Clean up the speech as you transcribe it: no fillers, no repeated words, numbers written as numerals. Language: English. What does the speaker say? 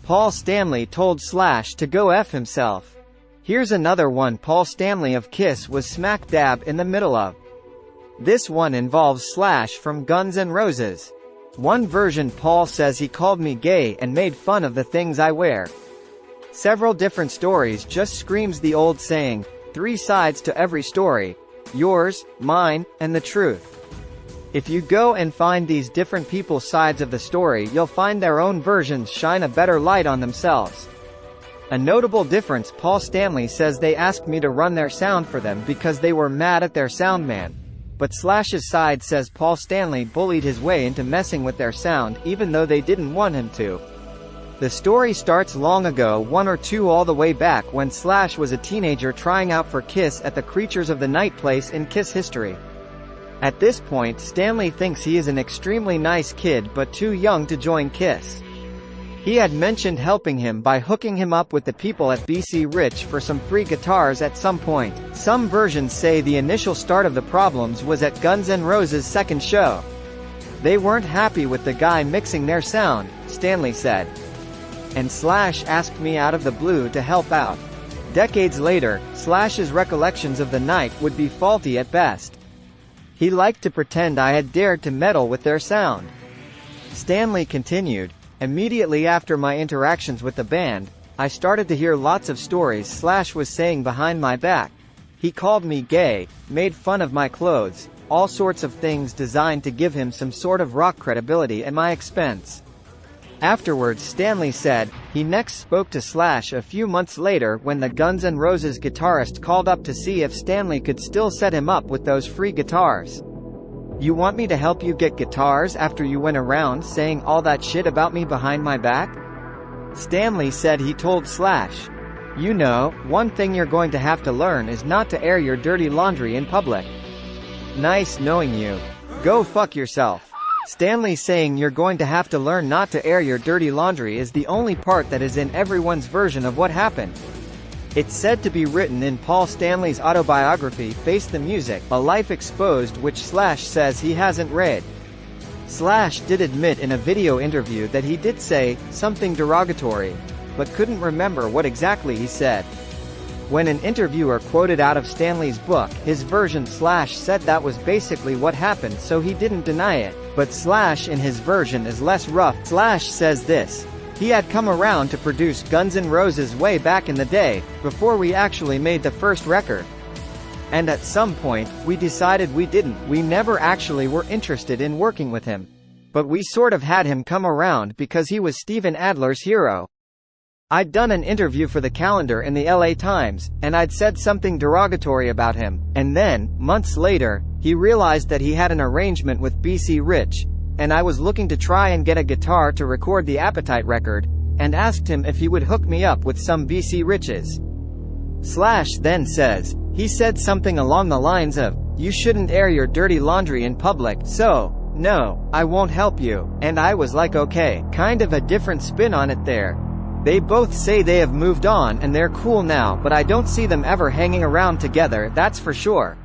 Paul Stanley told Slash to go F himself. Here's another one Paul Stanley of KISS was smack dab in the middle of. This one involves Slash from Guns N' Roses. One version Paul says he called me gay and made fun of the things I wear. Several different stories just screams the old saying, 3 sides to every story: yours, mine, and the truth. If you go and find these different people's sides of the story, you'll find their own versions shine a better light on themselves. A notable difference: Paul Stanley says they asked me to run their sound for them because they were mad at their sound man. But Slash's side says Paul Stanley bullied his way into messing with their sound even though they didn't want him to. The story starts long ago, 1 or 2 all the way back when Slash was a teenager trying out for KISS at the Creatures of the Night place in KISS history. At this point, Stanley thinks he is an extremely nice kid but too young to join KISS. He had mentioned helping him by hooking him up with the people at BC Rich for some free guitars at some point. Some versions say the initial start of the problems was at Guns N' Roses' second show. They weren't happy with the guy mixing their sound, Stanley said. And Slash asked me out of the blue to help out. Decades later, Slash's recollections of the night would be faulty at best. He liked to pretend I had dared to meddle with their sound. Stanley continued, immediately after my interactions with the band, I started to hear lots of stories Slash was saying behind my back. He called me gay, made fun of my clothes, all sorts of things designed to give him some sort of rock credibility at my expense. Afterwards, Stanley said, he next spoke to Slash a few months later when the Guns N' Roses guitarist called up to see if Stanley could still set him up with those free guitars. You want me to help you get guitars after you went around saying all that shit about me behind my back? Stanley said he told Slash, you know, one thing you're going to have to learn is not to air your dirty laundry in public. Nice knowing you. Go fuck yourself. Stanley saying you're going to have to learn not to air your dirty laundry is the only part that is in everyone's version of what happened. It's said to be written in Paul Stanley's autobiography Face the Music, A Life Exposed, which Slash says he hasn't read. Slash did admit in a video interview that he did say something derogatory, but couldn't remember what exactly he said. When an interviewer quoted out of Stanley's book his version, Slash said that was basically what happened, so he didn't deny it. But Slash in his version is less rough. Slash says this: he had come around to produce Guns N' Roses way back in the day, before we actually made the first record. And at some point, we decided we never actually were interested in working with him. But we sort of had him come around because he was Steven Adler's hero. I'd done an interview for the calendar in the LA Times, and I'd said something derogatory about him, and then, months later, he realized that he had an arrangement with BC Rich, and I was looking to try and get a guitar to record the Appetite record, and asked him if he would hook me up with some BC Riches. Slash then says, he said something along the lines of, you shouldn't air your dirty laundry in public, so, no, I won't help you, and I was like okay, kind of a different spin on it there. They both say they have moved on and they're cool now, but I don't see them ever hanging around together, that's for sure.